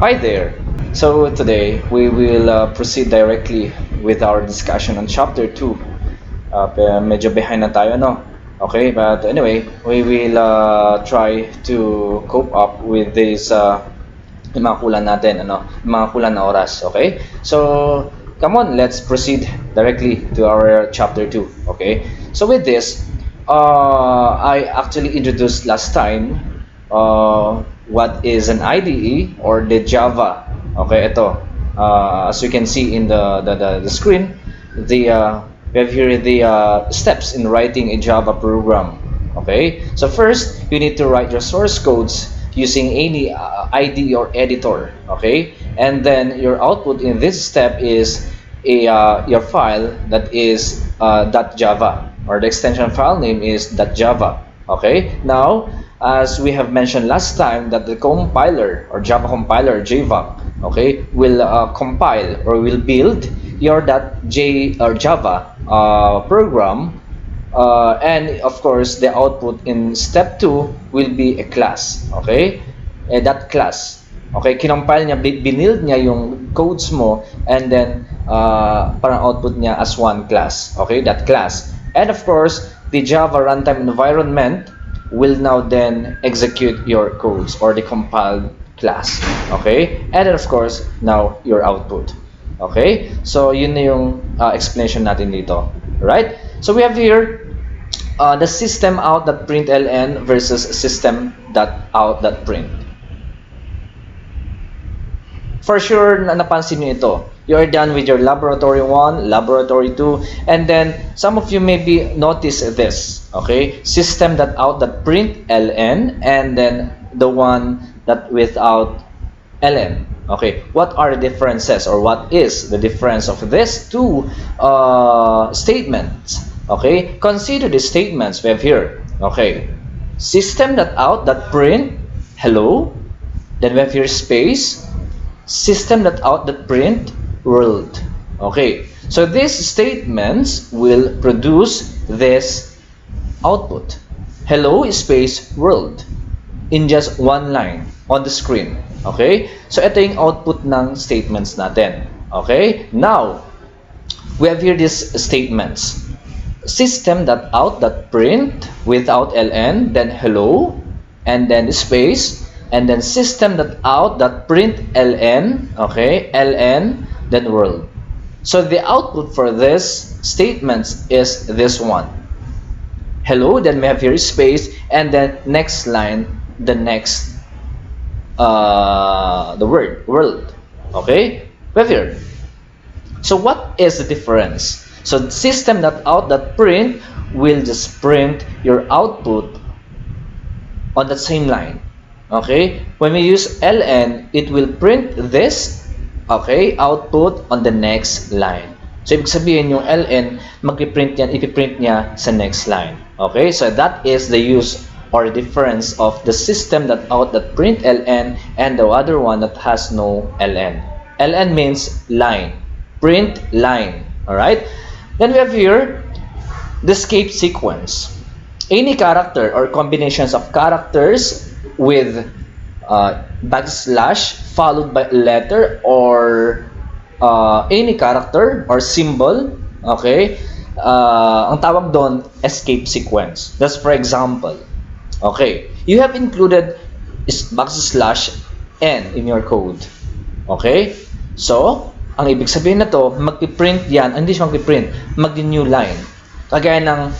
Hi there! So today we will proceed directly with our discussion on chapter 2. Medyo behind na tayo, no? Okay, but anyway, we will try to cope up with this yung mga kulang natin, yung mga kulang na oras, okay? So, come on, let's proceed directly to our chapter 2, okay? So with this, I actually introduced last time what is an IDE or the Java. Okay, ito. As you can see in the screen, we have here the steps in writing a Java program. Okay, so first you need to write your source codes using any IDE or editor. Okay, and then your output in this step is your file that is .java, or the extension file name is .java. Okay, now as we have mentioned last time, that the compiler or Java compiler JVAC, okay, will compile or will build your .j or Java program, and of course the output in step 2 will be a class. Okay, that class, okay, kinompile niya, binild niya yung codes mo, and then parang output niya as one class. Okay, that class, and of course the Java runtime environment will now then execute your codes or the compiled class. Okay, and then of course now your output. Okay, so yun na yung explanation natin dito. Right, so we have here the system out.println versus system.out.print. For sure, napansin nyo ito. You are done with your laboratory 1, laboratory 2, and then some of you maybe notice this. Okay, system.out.println, and then the one that without ln. Okay, what are the differences, or what is the difference of these two statements? Okay, consider the statements we have here. Okay, system.out.print hello, then we have here space system.out.print world. Okay, so these statements will produce this output, hello space world, in just one line on the screen. Okay, so ito yung output ng statements natin. Okay, now we have here these statements: system.out.print without ln, then hello, and then space, and then system.out.println, okay, ln, then world. So the output for this statements is this one: hello, then we have here space, and then next line, the next the word world. Okay, we have here. So what is the difference? So system.out.print will just print your output on that same line. Okay, when we use ln, it will print this, okay, output on the next line. So ibig sabihin yung ln, mag-print yan, ipiprint niya sa next line. Okay, so that is the use or difference of the system.out.println and the other one that has no ln. ln means line, print line. All right, then we have here the escape sequence. Any character or combinations of characters with backslash followed by a letter, or any character or symbol, okay, ang tawag doon escape sequence. That's for example, okay, you have included backslash n in your code. Okay, so ang ibig sabihin na to, magpiprint yan, hindi siya magpiprint, mag-new line, kagaya ng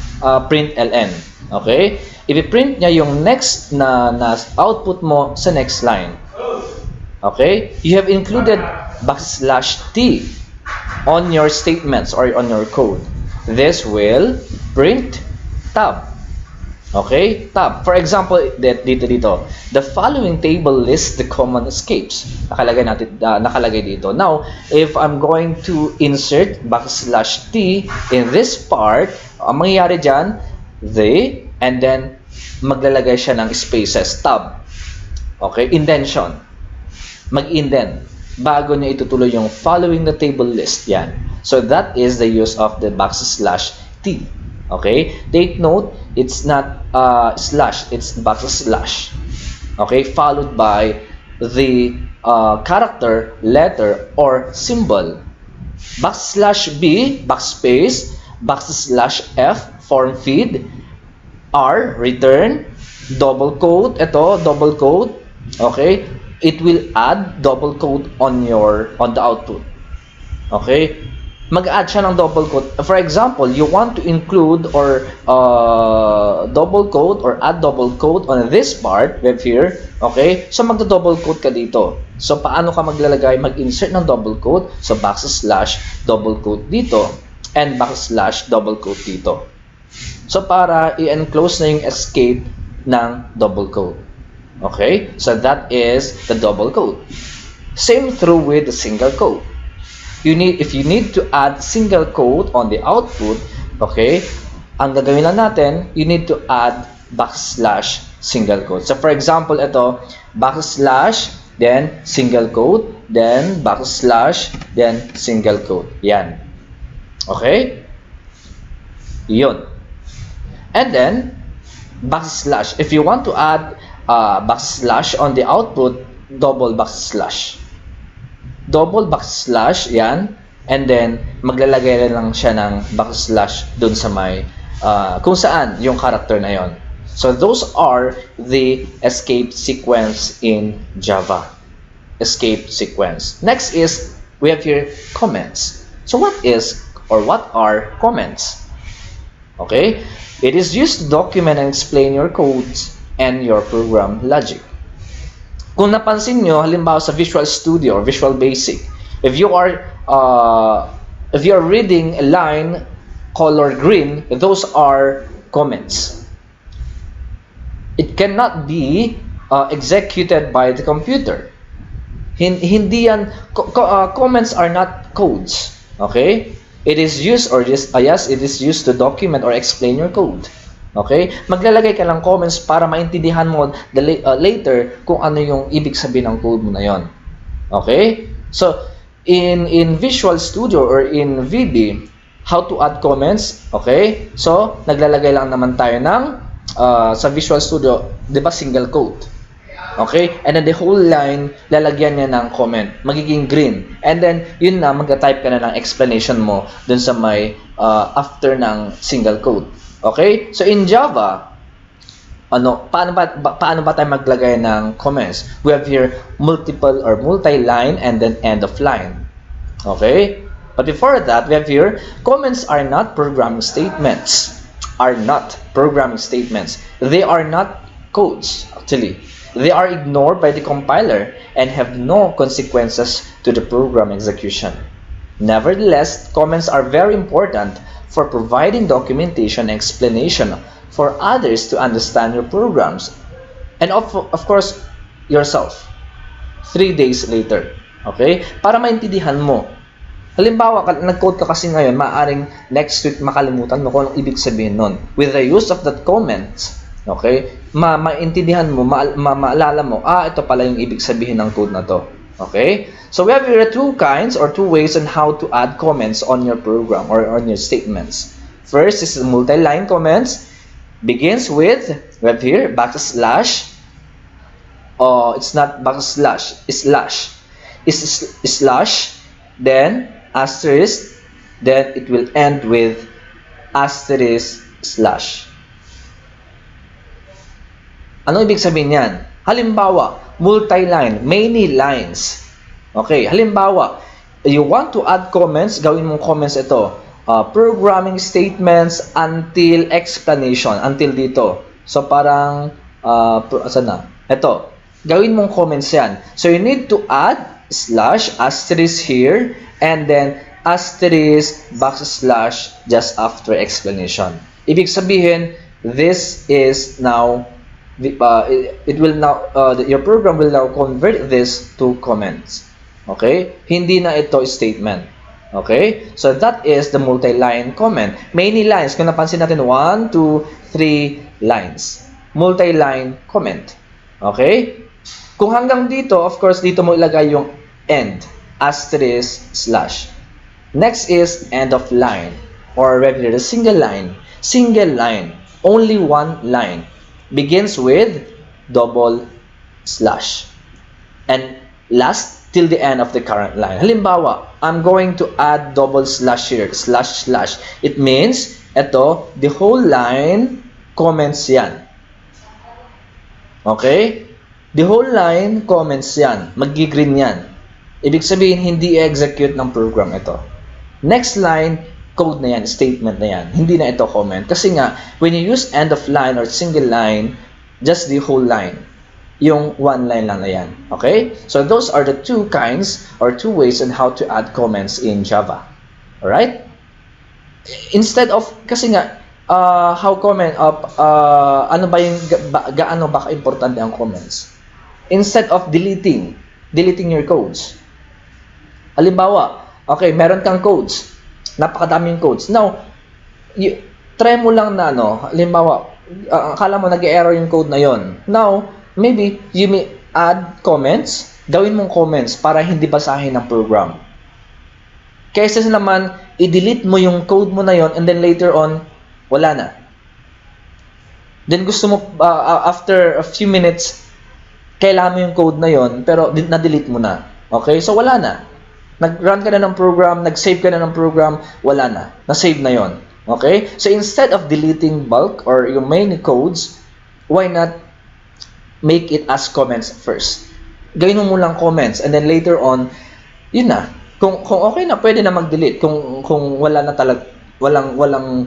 print ln. Okay, ipiprint niya yung next na output mo sa next line. Okay, you have included backslash t on your statements or on your code. This will print tab. Okay, tab. For example, dito, the following table lists the common escapes. Nakalagay dito. Now, if I'm going to insert backslash t in this part, ang mangyayari dyan, and then maglalagay siya ng spaces, tab. Okay, indentation. Mag-indent bago niya itutuloy yung following the table list. Yan. So that is the use of the backslash t. Okay, take note, it's not slash, it's backslash. Okay, followed by the character, letter, or symbol. \b, backspace, \f, form feed, R, return, double quote, ito, double quote, okay? It will add double quote on the output. Okay? Mag-add siya ng double quote. For example, you want to include or double quote or add double quote on this part, web here. Okay? So, magda-double quote ka dito. So, paano ka maglalagay? Mag-insert ng double quote. So, backslash double quote dito and backslash double quote dito. So, para i-enclose na yung escape ng double quote. Okay? So, that is the double quote. Same through with the single quote. If you need to add single quote on the output, okay, ang gagawin lang natin, you need to add backslash single quote. So for example, ito, backslash, then single quote, then backslash, then single quote. Yan. Okay? Yun. And then, backslash. If you want to add backslash on the output, double backslash. Double backslash, yan. And then, maglalagay rin lang siya ng backslash dun sa may, kung saan yung character na yon. So, those are the escape sequence in Java. Escape sequence. Next is, we have here comments. So, what are comments? Okay? It is used to document and explain your codes and your program logic. Kung napansin nyo, halimbawa sa Visual Studio or Visual Basic, if you are reading a line color green, those are comments. It cannot be executed by the computer. Hindi yan, comments are not codes. Okay? It is used it is used to document or explain your code. Okay? Maglalagay ka lang comments para maintindihan mo later kung ano yung ibig sabihin ng code mo na yon. Okay? So, in Visual Studio or in VB, how to add comments? Okay? So, naglalagay lang naman tayo ng sa Visual Studio, 'di ba single quote? Okay? And then the whole line, lalagyan niya ng comment. Magiging green. And then, yun na, magta-type ka na ng explanation mo dun sa may after ng single quote. Okay? So in Java, paano ba tayo maglagay ng comments? We have here multiple or multi-line and then end of line. Okay? But before that, we have here comments are not programming statements. They are not codes, actually. They are ignored by the compiler and have no consequences to the program execution. Nevertheless, comments are very important for providing documentation and explanation for others to understand your programs and of course yourself 3 days later. Okay? Para maintindihan mo. Halimbawa, nag-code ka kasi ngayon, maaaring next week makalimutan mo kung anong ibig sabihin nun. With the use of that comment, okay, maintindihan mo, maalala mo, ito pala yung ibig sabihin ng code na to. Okay? So we have here two ways on how to add comments on your program or on your statements. First is multi-line comments. Begins with, we have here, backslash. It's not backslash, it's slash. It's slash, then asterisk, then it will end with asterisk slash. Ano ibig sabihin yan? Halimbawa, multi-line, many lines. Okay, halimbawa, you want to add comments, gawin mong comments ito. Programming statements until explanation, until dito. So parang, saan na? Ito, gawin mong comments yan. So you need to add slash, asterisk here, and then asterisk, backslash, just after explanation. Ibig sabihin, this is now your program will now convert this to comments. Okay? Hindi na ito statement. Okay? So that is the multi-line comment. Many lines. Kung napansin natin, 1, 2, 3 lines. Multi-line comment. Okay? Kung hanggang dito, of course, dito mo ilagay yung end. Asterisk, slash. Next is end of line. Or regular, single line. Single line. Only one line. Begins with double slash. And last, till the end of the current line. Halimbawa, I'm going to add double slash here, slash slash. It means, ito, the whole line, comments yan. Okay? The whole line, comments yan. Magi-green yan. Ibig sabihin, hindi i-execute ng program ito. Next line, code na yan, statement na yan. Hindi na ito comment. Kasi nga, when you use end of line or single line, just the whole line. Yung one line lang na yan. Okay? So those are the two kinds or two ways on how to add comments in Java. Alright? Instead of, kasi nga, how comment, ano ba yung, gaano ba ka-importante ang comments? Instead of deleting your codes. Halimbawa, okay, meron kang codes. Napakadaming codes. Now, try mo lang na, halimbawa, akala mo nag-error yung code na yon. Now, maybe you may add comments, gawin mong comments para hindi basahin ng program. Kaysa naman, i-delete mo yung code mo na yon and then later on, wala na. Then gusto mo, after a few minutes, kailangan mo yung code na yon pero na-delete mo na. Okay? So wala na. Nag-run ka na ng program, nag-save ka na ng program, wala na. Na-save na yon. Okay? So instead of deleting bulk or yung main codes, why not make it as comments first? Gawin mo lang comments and then later on, yun na. Kung okay na, pwede na mag-delete. Kung wala na talag, walang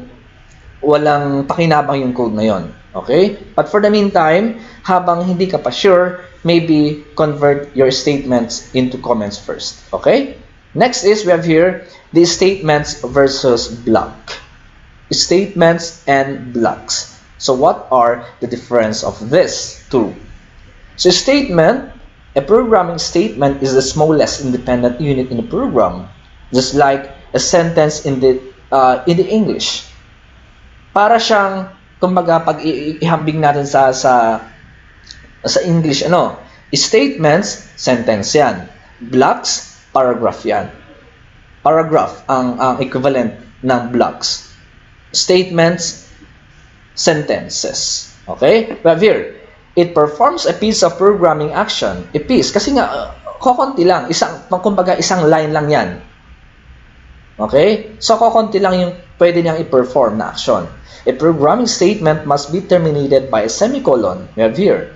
pakinabang yung code na yon. Okay? But for the meantime, habang hindi ka pa sure, maybe convert your statements into comments first. Okay? Next is, we have here the statements versus block. Statements and blocks. So what are the difference of this two? So statement, a programming statement is the smallest independent unit in the program, just like a sentence in the English. Para siyang, kumbaga, pag ihambing natin sa English, statements, sentence yan. Blocks, paragraph yan. Paragraph ang equivalent ng blocks. Statements, sentences. Okay? We have here, it performs a piece of programming action. A piece, kasi nga, kokonti lang. Kumbaga, isang line lang yan. Okay? So, kokonti lang yung pwede niyang i-perform na action. A programming statement must be terminated by a semicolon. We have here,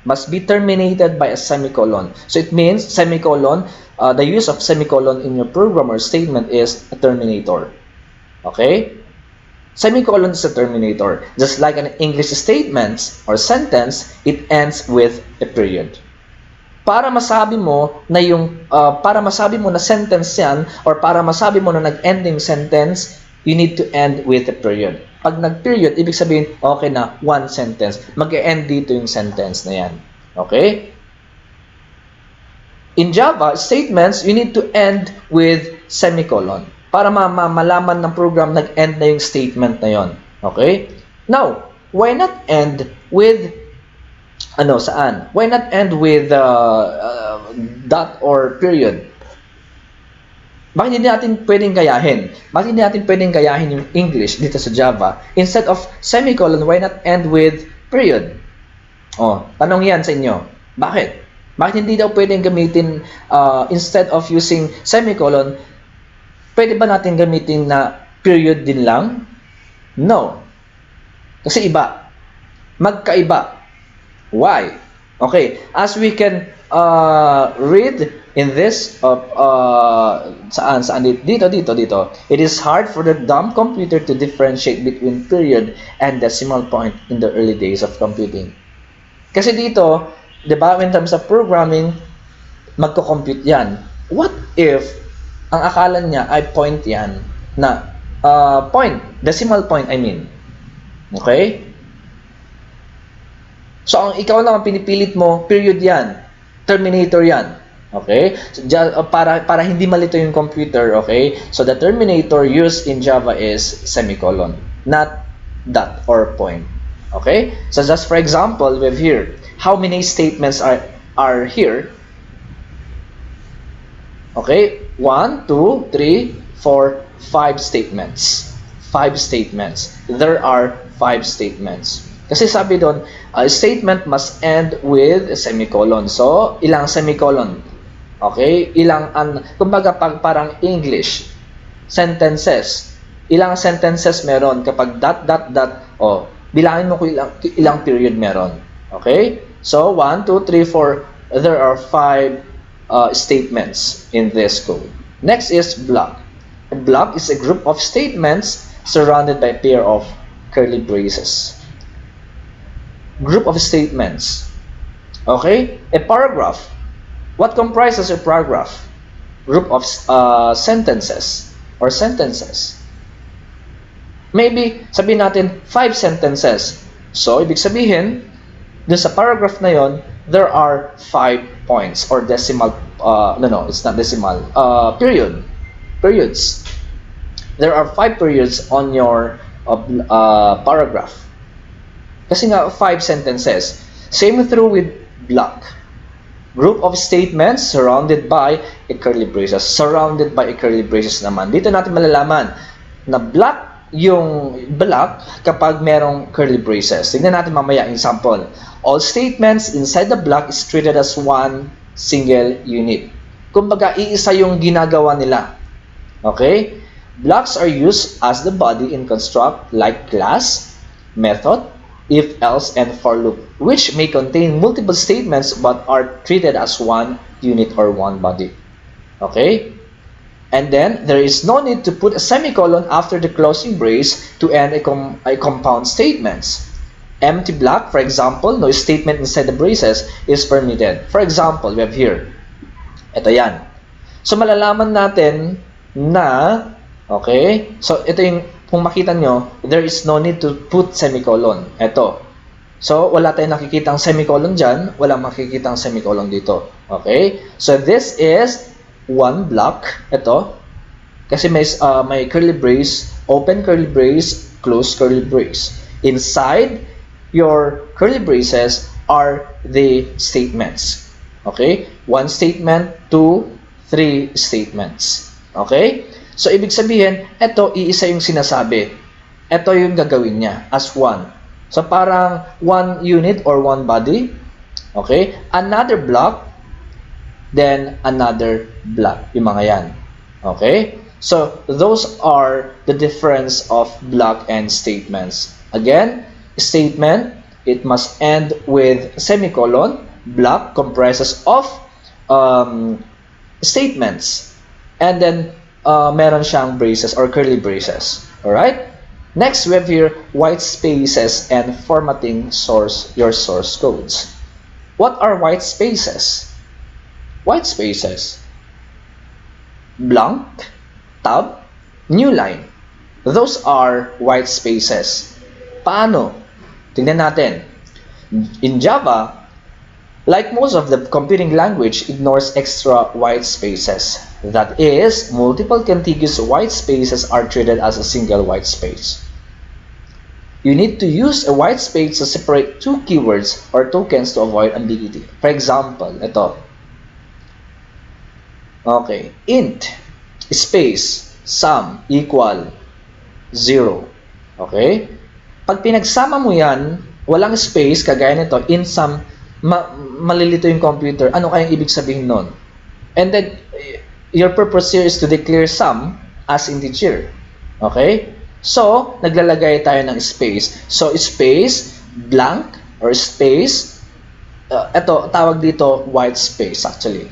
must be terminated by a semicolon. So it means semicolon, the use of semicolon in your program or statement is a terminator. Okay? Semicolon is a terminator. Just like an English statement or sentence, it ends with a period. Para masabi mo na sentence yan or para masabi mo na nag-ending sentence, you need to end with a period. Pag nag-period, ibig sabihin, okay na, one sentence. Mag-e-end dito yung sentence na yan. Okay? In Java, statements, you need to end with semicolon. Para malaman ng program, nag-end na yung statement na yon. Okay? Now, why not end with, saan? Why not end with dot or period? Bakit hindi natin pwedeng gayahin? Bakit hindi natin pwedeng gayahin yung English dito sa Java? Instead of semicolon, why not end with period? Tanong yan sa inyo. Bakit? Bakit hindi daw pwedeng gamitin, instead of using semicolon, pwede ba natin gamitin na period din lang? No. Kasi iba. Magkaiba. Why? Okay. As we can read in this, dito. It is hard for the dumb computer to differentiate between period and decimal point in the early days of computing. Kasi dito, di ba, in terms of programming, magko-compute yan. What if, ang akala niya ay point yan, na, decimal point, I mean. Okay? So, ang ikaw lang ang pinipilit mo, period yan. Terminator yan. Okay? So, para hindi malito yung computer, okay? So, the terminator used in Java is semicolon, not dot or point. Okay? So, just for example, we have here, how many statements are here? Okay? 1, 2, 3, 4, 5 statements. 5 statements. There are 5 statements. Kasi sabi doon, a statement must end with a semicolon. So, ilang semicolon? Okay? Kumbaga pag parang English, sentences. Ilang sentences meron kapag dot, dot, dot, bilangin mo kung ilang period meron. Okay? So, 1, 2, 3, 4, there are 5 statements in this code. Next is block. A block is a group of statements surrounded by a pair of curly braces. Group of statements. Okay? A paragraph. What comprises a paragraph? Group of sentences or sentences. Maybe, sabihin natin, 5 sentences. So, ibig sabihin, dun sa paragraph na yon, there are 5 points or decimal, no, it's not decimal, periods. There are 5 periods on your paragraph. Kasi nga, 5 sentences. Same through with block. Group of statements surrounded by a curly braces. Surrounded by a curly braces naman. Dito natin malalaman na block yung block kapag merong curly braces. Tignan natin mamaya example. All statements inside the block is treated as one single unit. Kumbaga, iisa yung ginagawa nila. Okay? Blocks are used as the body in construct like class, method, if, else, and for loop, which may contain multiple statements but are treated as one unit or one body. Okay? And then, there is no need to put a semicolon after the closing brace to end a compound statements. Empty block, for example, no statement inside the braces is permitted. For example, we have here. Ito yan. So, malalaman natin na, okay, so ito yung kung makita nyo, there is no need to put semicolon. Ito. So, wala tayong nakikitang semicolon dyan. Walang makikitang semicolon dito. Okay? So, this is one block. Ito. Kasi may curly brace, open curly brace, close curly brace. Inside your curly braces are the statements. Okay? 1 statement, 2, 3 statements. Okay? So, ibig sabihin, ito, iisa yung sinasabi. Ito yung gagawin niya as one. So, parang one unit or one body. Okay? Another block, then another block. Yung mga yan. Okay? So, those are the difference of block and statements. Again, statement, it must end with semicolon. Block comprises of statements. And then, meron siyang braces or curly braces. Alright? Next, we have here white spaces and formatting your source codes. What are white spaces? White spaces. Blank, tab, new line. Those are white spaces. Paano? Tingnan natin. In Java, like most of the computing language, ignores extra white spaces. That is, multiple contiguous white spaces are treated as a single white space. You need to use a white space to separate two keywords or tokens to avoid ambiguity. For example, ito. Okay, int space sum equal 0. Okay? Pag pinagsama mo yan, walang space, kagaya nito, int sum, malilito yung computer. Ano kayang ibig sabihin nun? And then, your purpose here is to declare sum as integer. Okay? So, naglalagay tayo ng space. So, space, blank, or space, ito, tawag dito, white space actually.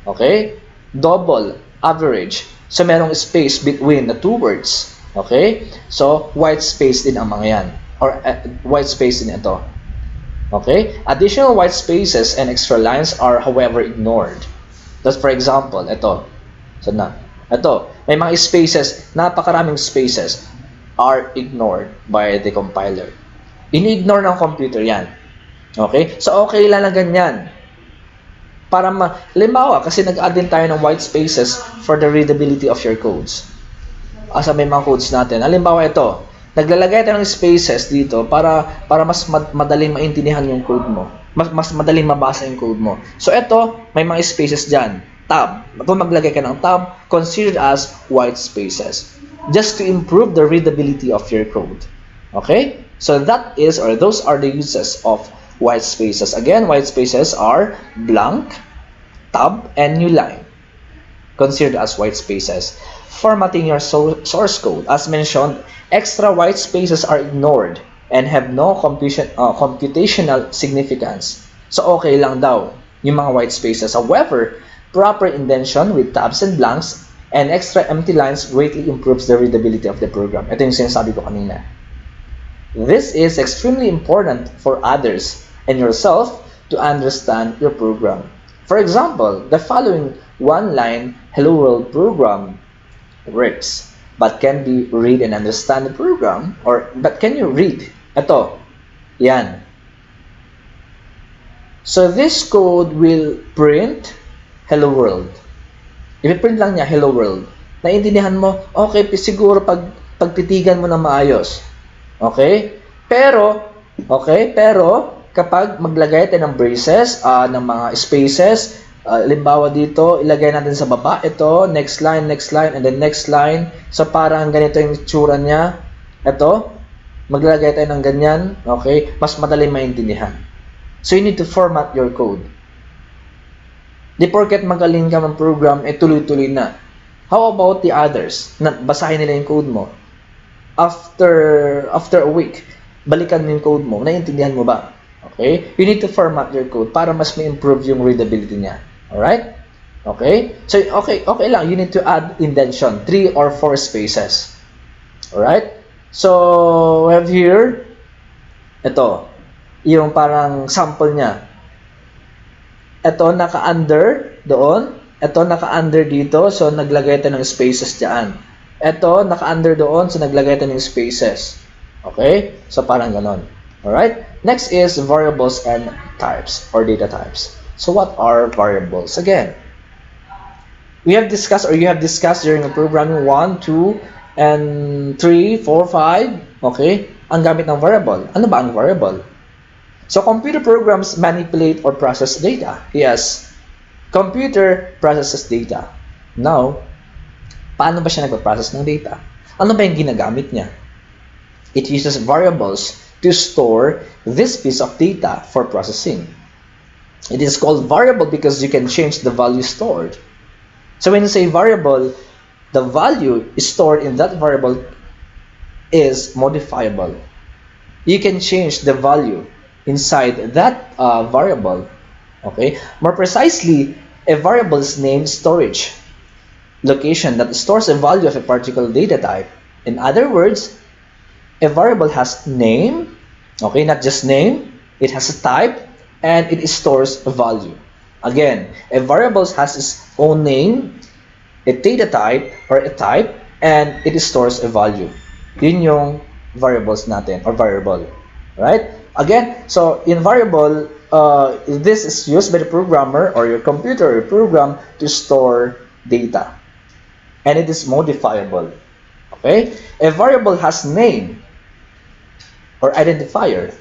Okay? Double, average. So, merong space between the two words. Okay? So, white space din ang mga yan. Or, white space din ito. Okay? Additional white spaces and extra lines are, however, ignored. That's for example, ito. Saan na? Ito. May mga spaces, napakaraming spaces are ignored by the compiler. Ini-ignore ng computer yan. Okay? So, okay lang na ganyan. Para halimbawa, kasi nag-add din tayo ng white spaces for the readability of your codes. Asa may mga codes natin. Halimbawa ito, naglalagay tayo ng spaces dito para mas madaling maintindihan yung code mo. Mas madaling mabasa yung code mo. So ito, may mga spaces dyan. Tab. Kung maglagay ka ng tab, considered as white spaces. Just to improve the readability of your code. Okay? So that is, or those are the uses of white spaces. Again, white spaces are blank, tab, and new line, considered as white spaces. Formatting your source code. As mentioned, extra white spaces are ignored and have no computational significance. So okay lang daw yung mga white spaces. However, proper indentation with tabs and blanks and extra empty lines greatly improves the readability of the program. Ito yung sinasabi ko kanina. This is extremely important for others and yourself to understand your program. For example, the following one-line Hello World program works, but can be read and understand the program, or but can you read? Ito, yan. So this code will print Hello World. I-print lang niya Hello World. Naintindihan mo? Okay, siguro pagtitigan mo na maayos. Okay? Pero kapag maglagay tayo ng braces, ng mga spaces, limbawa dito, ilagay natin sa baba, ito, next line, and then next line. So parang ganito yung tsura niya. Ito, maglagay tayo ng ganyan, okay? Mas madali maintindihan. So you need to format your code. Di porket magaling ka ng program, tuloy-tuloy na. How about the others? Basahin nila yung code mo. After a week, balikan mo yung code mo. Naiintindihan mo ba? Okay? You need to format your code para mas ma-improve yung readability niya. Alright? Okay? So, okay lang. You need to add indentation. 3 or 4 spaces. Alright? So, we have here, ito, yung parang sample niya. Ito, naka-under doon. Ito, naka-under dito. So, naglagay tayo ng spaces dyan. Ito, naka-under doon. So, naglagay tayo ng spaces. Okay? So, parang ganon. Alright? Next is variables and types or data types. So, what are variables? Again, we have discussed, or you have discussed during the programming 1, 2, and 3, 4, 5. Okay? Ang gamit ng variable. Ano ba ang variable? So, computer programs manipulate or process data. Yes, computer processes data. Now, paano ba siya nagpa-process ng data? Ano ba yung ginagamit niya? It uses variables to store this piece of data for processing. It is called variable because you can change the value stored. So when you say variable, the value is stored in that variable is modifiable. You can change the value inside that variable. Okay? More precisely, a variable is named storage location that stores a value of a particular data type. In other words, a variable has name, okay, not just name, it has a type, and it stores a value. Again, a variable has its own name, a data type, or a type, and it stores a value. Yun yung variables natin, or variable. Right? Again, so in variable, this is used by the programmer or your computer or program to store data. And it is modifiable. Okay? A variable has name or identifier.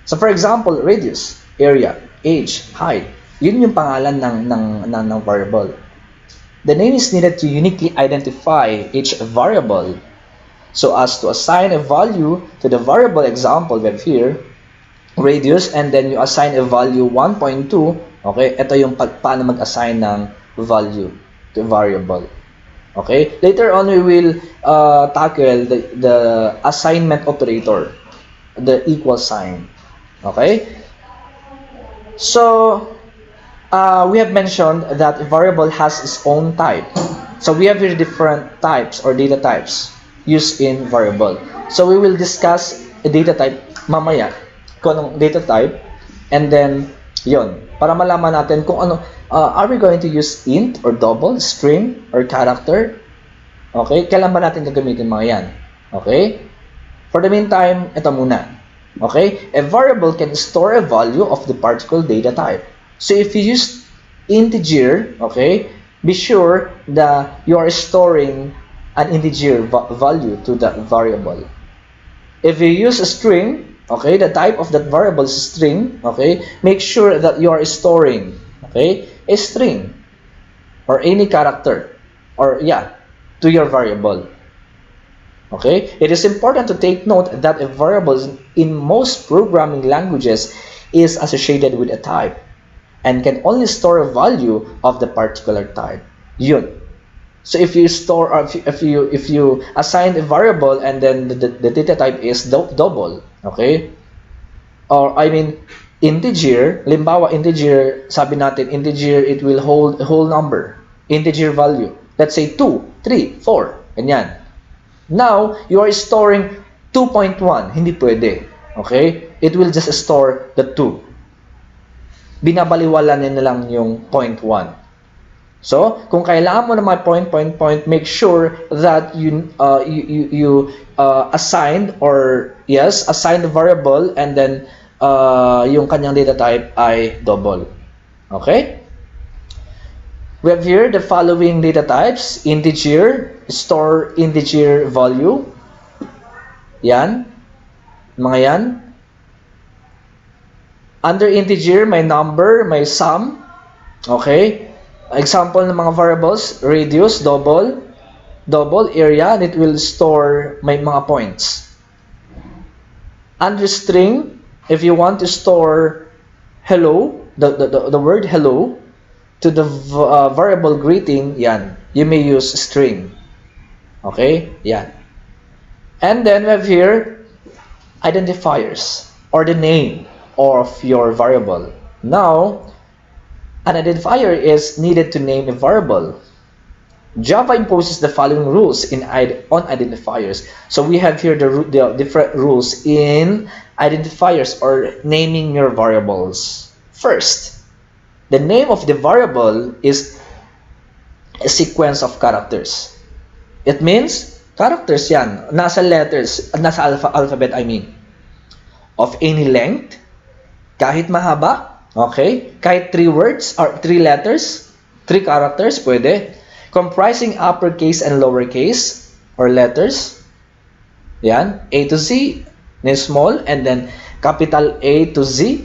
So for example, radius, area, age, height. Yun yung pangalan ng variable. The name is needed to uniquely identify each variable so as to assign a value to the variable. Example we have here, radius, and then you assign a value 1.2. Okay, ito yung paano mag-assign ng value to variable. Okay, later on we will tackle the assignment operator, the equal sign. Okay, so we have mentioned that a variable has its own type. So we have here different types or data types used in variable. So we will discuss a data type mamaya, kung anong data type, and then yon, para malaman natin kung ano, are we going to use int or double, string or character? Okay, kailan ba natin gagamitin mga yan? Okay, for the meantime, ito muna. Okay, a variable can store a value of the particular data type. So if you use integer, okay, be sure that you are storing an integer value to that variable. If you use a string, okay, the type of that variable is string, okay, make sure that you are storing, okay, a string or any character, or yeah, to your variable. Okay? It is important to take note that a variable in most programming languages is associated with a type and can only store a value of the particular type. Yun. So if you store or if you assign a variable and then the data type is double, okay? Or I mean integer, limbawa integer, sabi natin integer, it will hold a whole number, integer value. Let's say 2, 3, 4, ganyan. Now, you are storing 2.1, hindi pwede. Okay? It will just store the 2. Binabaliwala na lang yung 0.1. So, kung kailangan mo na may point, make sure that you assigned or yes, assigned the variable and then yung kanyang data type ay double. Okay? We have here the following data types: integer, store integer value. Yan. Mga yan. Under integer, may number, may sum. Okay? Example ng mga variables, radius, double area, and it will store may mga points. Under string, if you want to store hello, the word hello, to the variable greeting, yan, you may use string. Okay? Yan. And then we have here identifiers, or the name of your variable. Now, an identifier is needed to name a variable. Java imposes the following rules on identifiers. So we have here the different rules in identifiers or naming your variables. First, the name of the variable is a sequence of characters. It means characters yan, nasa letters, nasa alphabet I mean, of any length, kahit mahaba, okay, kahit 3 words or 3 letters, 3 characters, pwede, comprising uppercase and lowercase or letters, yan, A to Z, then small, and then capital A to Z,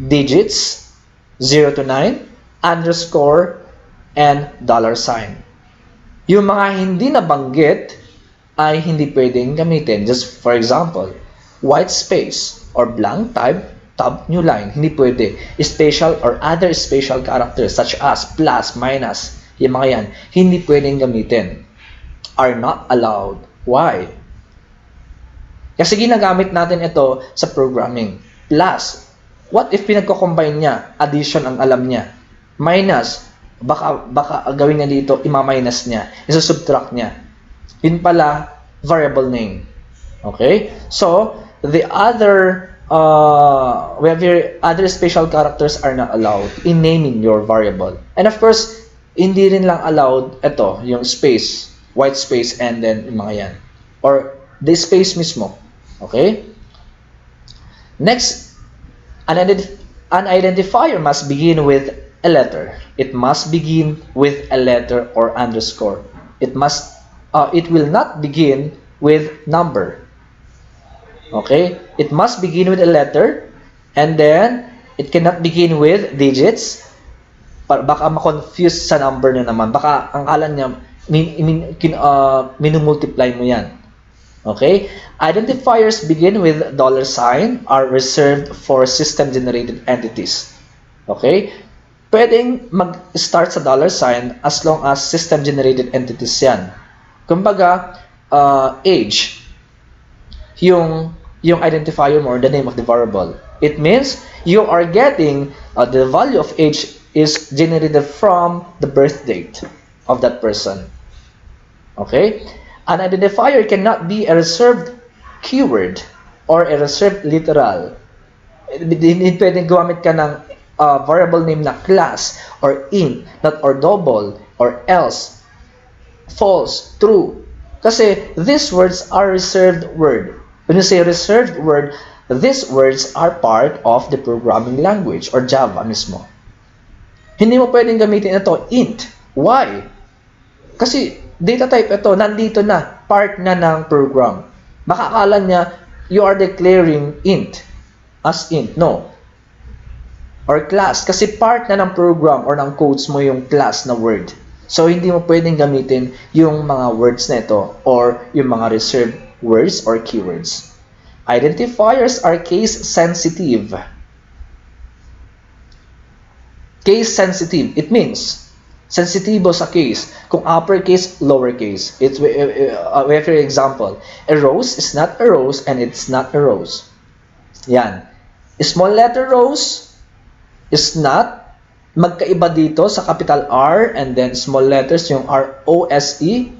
digits, 0 to 9, underscore, and $sign. Yung mga hindi nabanggit ay hindi pwedeng gamitin. Just for example, white space or blank tab, new line, hindi pwede. Special or other special characters such as plus, minus, yung mga yan, hindi pwedeng gamitin. Are not allowed. Why? Kasi ginagamit natin ito sa programming. Plus, what if pinagko-combine niya? Addition ang alam niya. Minus, baka gawin niya dito, ima-minus niya, isa-subtract niya. Yun pala, variable name. Okay? So, the other, we have here, other special characters are not allowed in naming your variable. And of course, hindi rin lang allowed, ito, yung space, white space, and then yung mga yan. Or, the space mismo. Okay? Next, an identifier must begin with a letter. It must begin with a letter or underscore. It will not begin with number. Okay? It must begin with a letter, and then it cannot begin with digits. Baka ma-confuse sa number na naman. Baka ang alam niya, minumultiply mo yan. Okay? Identifiers begin with $sign are reserved for system-generated entities. Okay? Pwedeng mag-start sa $sign as long as system-generated entities yan. Kumbaga, age, yung identifier mo or the name of the variable. It means you are getting the value of age is generated from the birth date of that person. Okay? An identifier cannot be a reserved keyword or a reserved literal. Hindi pwedeng gumamit ka ng variable name na class or int, not or double or else, false, true. Kasi these words are reserved word. When you say reserved word, these words are part of the programming language or Java mismo. Hindi mo pwedeng gamitin ito int. Why? Kasi data type ito, nandito na, part na ng program. Baka akala niya, you are declaring int as int. No. Or class. Kasi part na ng program or ng codes mo yung class na word. So, hindi mo pwedeng gamitin yung mga words na ito or yung mga reserved words or keywords. Identifiers are case sensitive. Case sensitive, it means sensitibo sa case. Kung uppercase, lowercase. It's we have your example. A rose is not a rose and it's not a rose. Yan. Small letter rose is not magkaiba dito sa capital R and then small letters yung R-O-S-E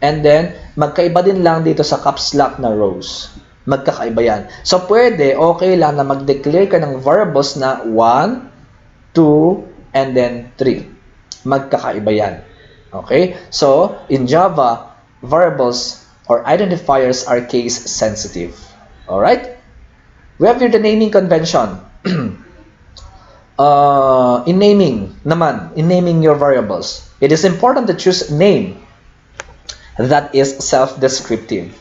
and then magkaiba din lang dito sa caps lock na rose. Magkakaiba yan. So, pwede, okay lang na mag-declare ka ng variables na 1, 2, and then 3. Magkakaiba yan. Okay? So, in Java, variables or identifiers are case sensitive. Alright? We have here the naming convention. In naming your variables, it is important to choose a name that is self-descriptive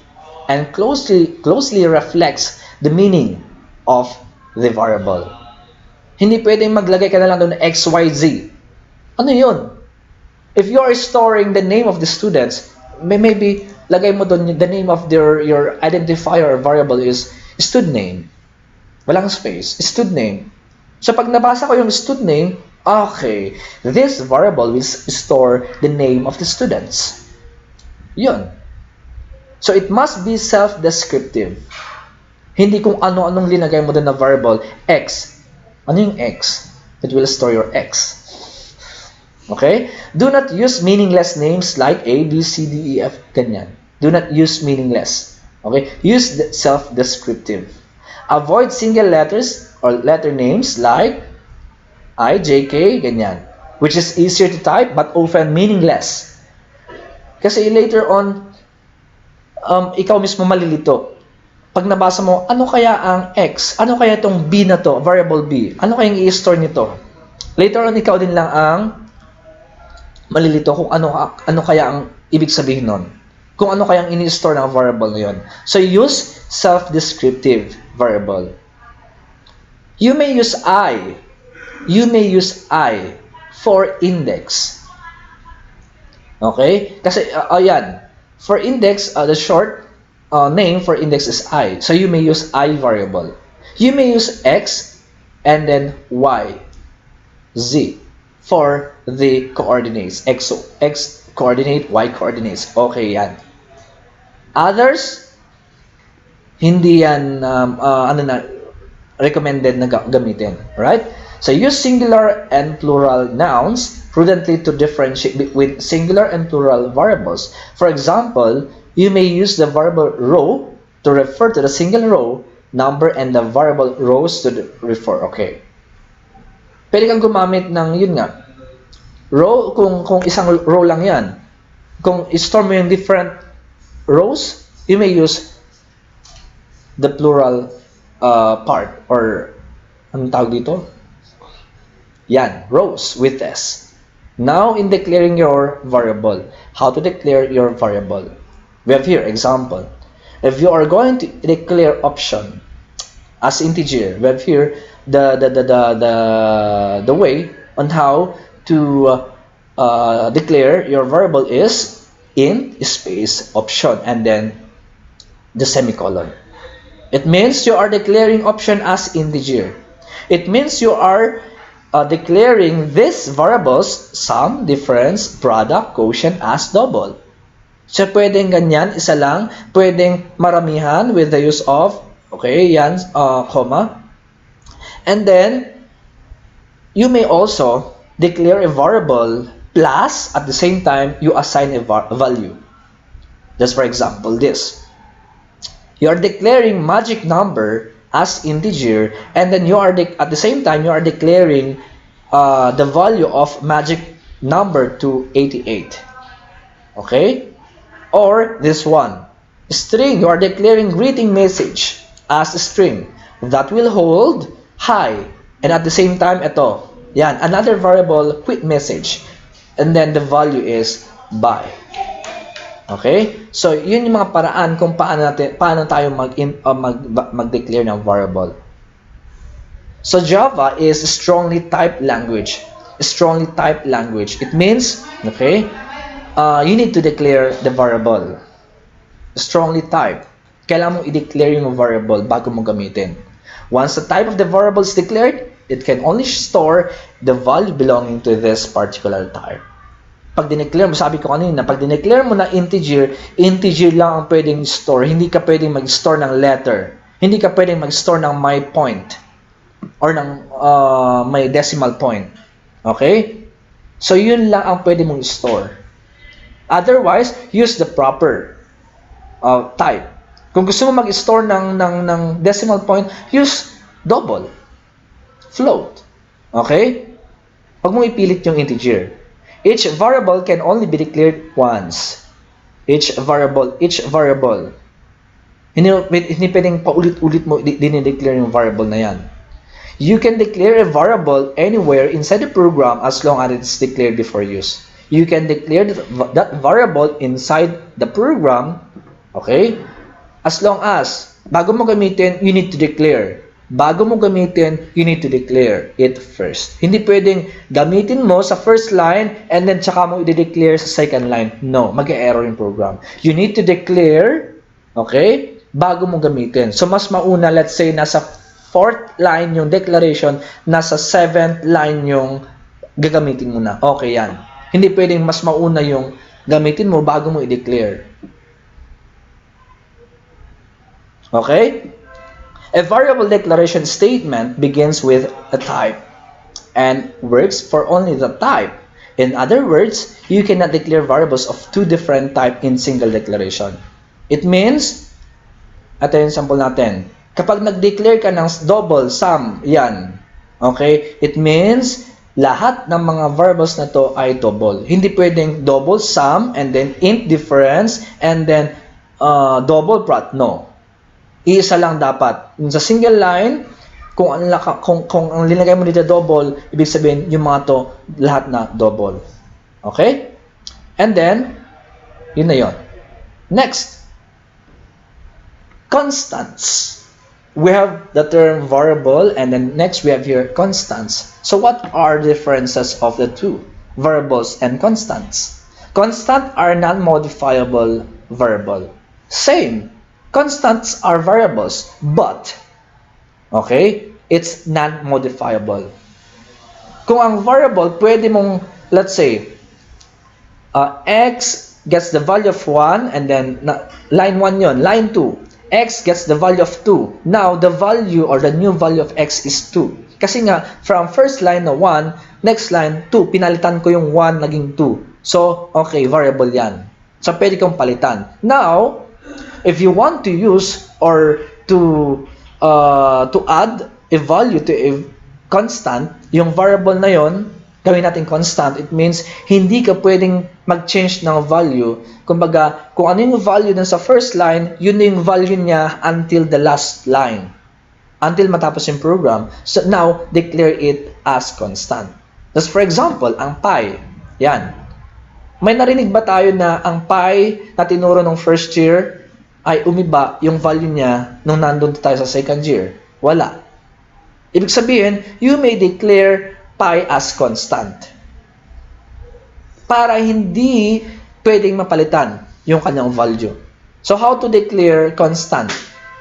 and closely reflects the meaning of the variable. Hindi pwedeng maglagay ka na lang doon ng XYZ. Ano yun? If you are storing the name of the students, maybe lagay mo doon the name of your identifier variable is stud name. Walang space. Stud name. So, pag nabasa ko yung stud name, okay, this variable will store the name of the students. Yun. So, it must be self-descriptive. Hindi kung ano-anong linagay mo doon na variable. X. Ano yung X? It will store your X. Okay? Do not use meaningless names like A, B, C, D, E, F, ganyan. Do not use meaningless. Okay? Use the self-descriptive. Avoid single letters or letter names like I, J, K, ganyan. Which is easier to type but often meaningless. Kasi later on, ikaw mismo malilito. Pag nabasa mo, ano kaya ang X? Ano kaya itong B na to, variable B? Ano kayang i-store nito? Later on, ikaw din lang ang malilito kung ano kaya ang ibig sabihin nun. Kung ano kayang ini-store ng variable na yun. So, use self-descriptive variable. You may use I. You may use I for index. Okay? Kasi, ayan. For index, the short name for index is I. So, you may use I variable. You may use X and then Y, Z for the coordinates. X coordinate, Y coordinates. Okay, yan. Others, hindi yan, recommended na gamitin. Right? So, use singular and plural nouns prudently to differentiate between singular and plural variables. For example, you may use the variable row to refer to the single row number and the variable rows to refer. Okay. Pwede kang gumamit ng, yun nga, row, kung isang row lang yan. Kung i-store mo yung different rows, you may use the plural part or anong tawag dito? Yan, rows with S. Now, in declaring your variable, how to declare your variable? We have here example. If you are going to declare option as integer, we have here the way on how to declare your variable is int space option and then the semicolon. It means you are declaring option as integer. It means you are declaring these variables sum, difference, product, quotient as double. So, pwedeng ganyan, isa lang. Pwedeng maramihan with the use of, okay, yan, comma. And then, you may also declare a variable plus, at the same time, you assign a value. Just for example, this. You are declaring magic number as integer, and then you are at the same time, you are declaring the value of magic number to 88. Okay? Or this one. String, you are declaring greeting message as a string that will hold hi. And at the same time, ito. Yan, another variable, quit message. And then the value is bye. Okay? So, yun yung mga paraan kung paano tayo mag-declare ng variable. So, Java is a strongly typed language. strongly typed language. It means, okay, you need to declare the variable. Strongly typed. Kailangan mo i-declare yung variable bago mo gamitin. Once the type of the variable is declared, it can only store the value belonging to this particular type. Pag dineclare mo, sabi ko kanina, pag dineclare mo na integer, integer lang ang pwedeng store. Hindi ka pwedeng mag-store ng letter. Hindi ka pwedeng mag-store ng my point or ng may decimal point. Okay? So, yun lang ang pwede mong store. Otherwise, use the proper type. Kung gusto mo mag-store ng decimal point, use double, float. Okay? Huwag mong ipilit yung integer. Each variable can only be declared once. Each variable. Hindi pwedeng paulit-ulit mo dinideclare yung variable na yan. You can declare a variable anywhere inside the program as long as it's declared before use. You can declare that variable inside the program, okay? As long as, bago mo gamitin, you need to declare. Bago mo gamitin, you need to declare it first. Hindi pwedeng gamitin mo sa first line and then tsaka mo i-declare sa second line. No, mag-error yung program. You need to declare, okay, bago mo gamitin. So, mas mauna, let's say, nasa 4th line yung declaration, nasa 7th line yung gagamitin mo na. Okay yan. Hindi pwedeng mas mauna yung gamitin mo bago mo i-declare. Okay? A variable declaration statement begins with a type and works for only the type. In other words, you cannot declare variables of two different types in single declaration. It means, ito yung sample natin. Kapag nag-declare ka ng double, sum, yan. Okay? It means, lahat ng mga variables na to ay double. Hindi pwedeng double sum and then int difference and then double product. No. Iisa lang dapat. Sa single line, kung ang linagay mo dito double, ibig sabihin yung mga to lahat na double. Okay? And then, yun na yun. Next, constants. We have the term variable and then next we have here constants. So what are the differences of the two, variables and constants? Constant are non-modifiable variable. Same. Constants are variables, but, okay, it's non-modifiable. Kung ang variable, pwede mong, let's say, x gets the value of 1, and then, line 1 yon, line 2, x gets the value of 2. Now, the value or the new value of x is 2. Kasi nga, from first line na 1, next line, 2, pinalitan ko yung 1, naging 2. So, okay, variable yan. So, pwede kong palitan. Now, if you want to use or to add a value to a constant, yung variable na yon, gawin natin constant, it means hindi ka pwedeng mag-change ng value. Kumbaga, kung ano yung value dun sa first line, yun na yung value niya until the last line. Until matapos yung program. So now, declare it as constant. Just for example, ang pi. Yan. May narinig ba tayo na ang pi na tinuro ng first year ay umiba yung value niya nung nandun tayo sa second year? Wala. Ibig sabihin, you may declare pi as constant. Para hindi pwedeng mapalitan yung kanyang value. So, how to declare constant?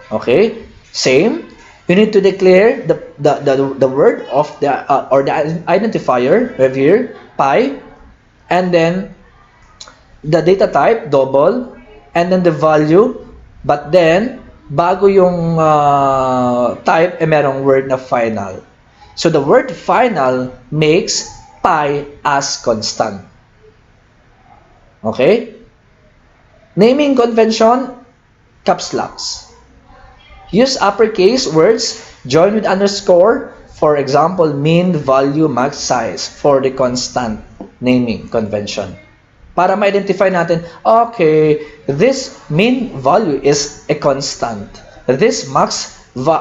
Okay? Same. You need to declare the word of the or the identifier, we have here, pi, and then the data type, double, and then the value. But then, bago yung type, merong word na final. So, the word final makes pi as constant. Okay? Naming convention, caps locks. Use uppercase words joined with underscore. For example, mean, value, max, size for the constant naming convention. Para ma-identify natin, okay, this mean value is a constant. This max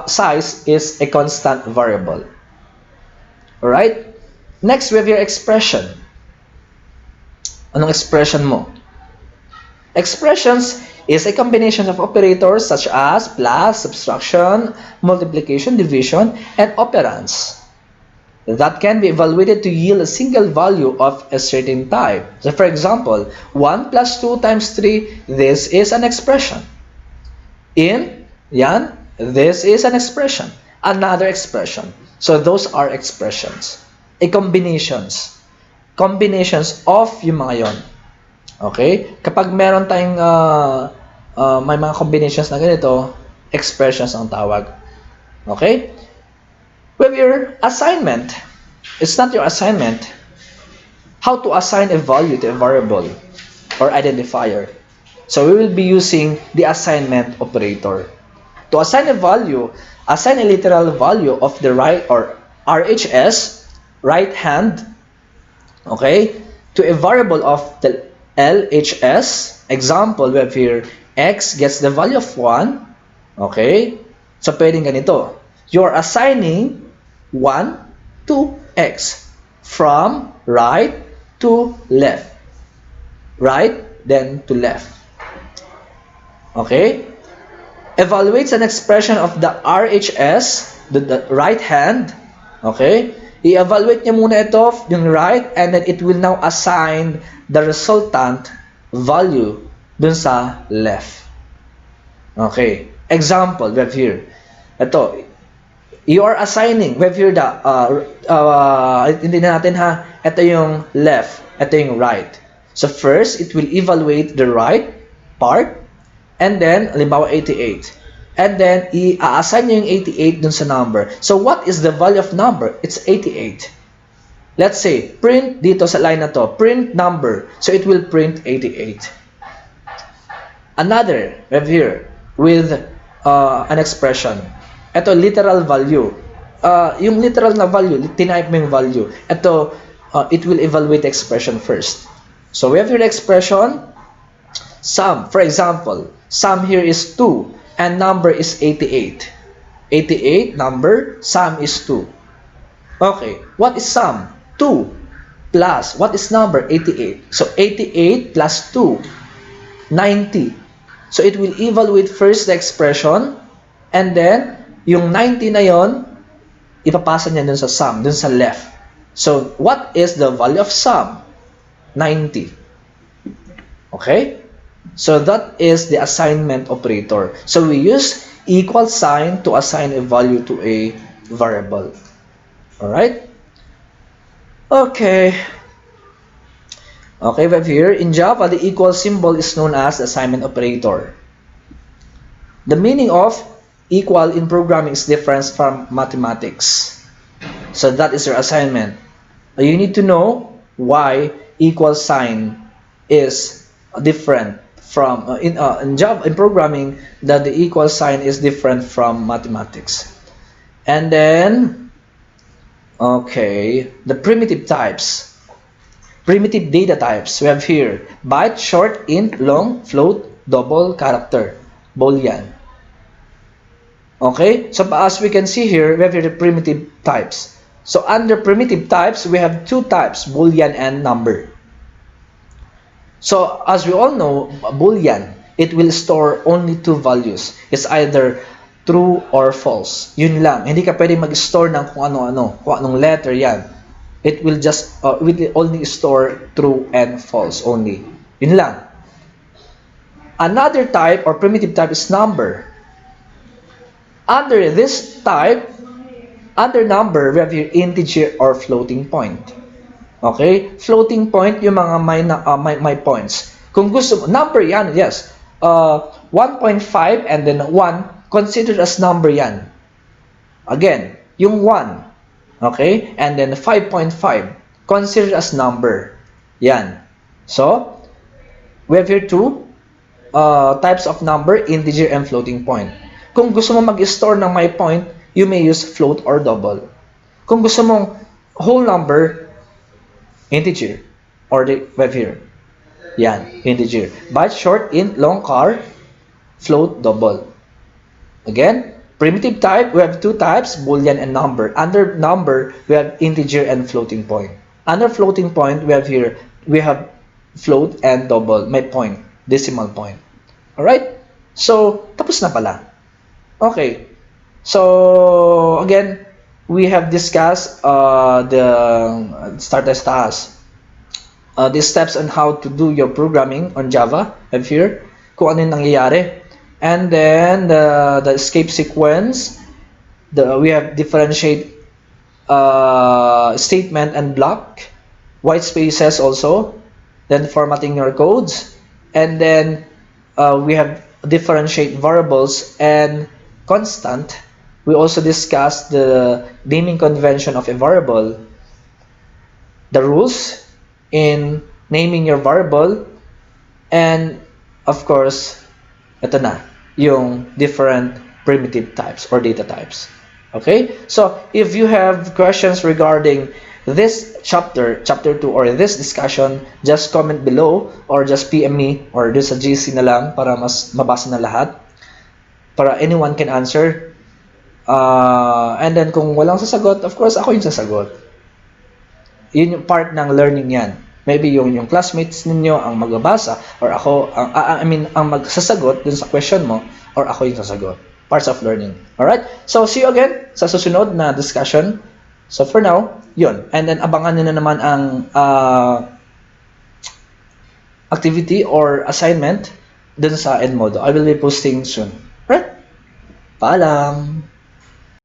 size is a constant variable. Alright? Next, we have your expression. Anong expression mo? Expressions is a combination of operators such as plus, subtraction, multiplication, division, and operands. that can be evaluated to yield a single value of a certain type. So for example, 1 plus 2 times 3, this is an expression. Yan, this is an expression. Another expression. So those are expressions. Combinations. Combinations of yung mga yon. Okay? Kapag meron tayong may mga combinations na ganito, expressions ang tawag. Okay? With your assignment, it's not your assignment, how to assign a value to a variable or identifier. So we will be using the assignment operator. To assign a value, assign a literal value of the right or RHS, right hand, okay, to a variable of the LHS. Example, we have here, x gets the value of 1, okay? So pwedeng ganito. You're assigning 1 to x from right to left. Right, then to left. Okay? Evaluates an expression of the RHS, the right hand. Okay? I-evaluate niya muna ito, yung right, and then it will now assign the resultant value dun sa left. Okay. Example, we have here. Ito, you are assigning, we have here the, hindi natin ha, ito yung left, ito yung right. So first, it will evaluate the right part, and then, halimbawa 88. And then, i-assign nyo yung 88 dun sa number. So what is the value of number? It's 88. Let's say, print dito sa line na to, print number. So it will print 88. Another, we have here, with an expression. Ito, literal value. Yung literal na value, tinype mo yung value. Ito, it will evaluate the expression first. So we have here the expression, sum. For example, sum here is 2 and number is 88. 88 number, sum is 2. Okay, what is sum? 2 plus, what is number? 88. So 88 plus 2, 90. So it will evaluate first the expression, and then yung 90 na yon, ipapasa niya dun sa sum, dun sa left. So what is the value of sum? 90. Okay? So that is the assignment operator. So we use equal sign to assign a value to a variable. Alright? Okay. Okay, we have here, in Java, the equal symbol is known as the assignment operator. The meaning of equal in programming is different from mathematics. So that is your assignment. You need to know why equal sign is different from in Java, in programming, that the equal sign is different from mathematics. And then, okay, the primitive types, primitive data types. We have here byte, short, int, long, float, double, character, boolean. Okay, so as we can see here, we have here the primitive types. So under primitive types, we have two types, boolean and number. So as we all know, boolean, it will store only two values. It's either true or false. Yun lang. Hindi ka pwede mag-store ng kung ano-ano, kung anong letter yan. It will just will only store true and false only. Yun lang. Another type or primitive type is number. Under this type, under number, we have here integer or floating point. Okay? Floating point, yung mga may points. Kung gusto mo, number yan, yes. 1.5 and then 1, considered as number yan. Again, yung 1, okay? And then 5.5, considered as number. Yan. So, we have here two types of number, integer and floating point. Kung gusto mo mag-store ng my point, you may use float or double. Kung gusto mong whole number, integer, or the we have here. Yan, integer. Byte, short, int, long, char, float, double. Again, primitive type, we have two types, boolean and number. Under number, we have integer and floating point. Under floating point, we have here, we have float and double, may point, decimal point. Alright? So, tapos na pala. Okay. So, again, we have discussed the start as task. The steps on how to do your programming on Java and here, kung ano yung nangyayari. And then the escape sequence, we have differentiate statement and block, white spaces also, then formatting your codes, and then we have differentiate variables and constant. We also discussed the naming convention of a variable, the rules in naming your variable, and of course, ito na, yung different primitive types or data types. Okay? So, if you have questions regarding this chapter 2, or this discussion, just comment below or just PM me or do sa GC na lang para mas mabasa na lahat, para anyone can answer. And then kung walang sasagot, of course, ako yung sasagot. Yun yung part ng learning yan. Maybe yung classmates ninyo ang magbabasa or ako, ang magsasagot dun sa question mo or ako yung sasagot. Parts of learning. Alright? So, see you again sa susunod na discussion. So, for now, yun. And then, abangan nyo na naman ang activity or assignment dun sa Edmodo. I will be posting soon. Alright? Paalam!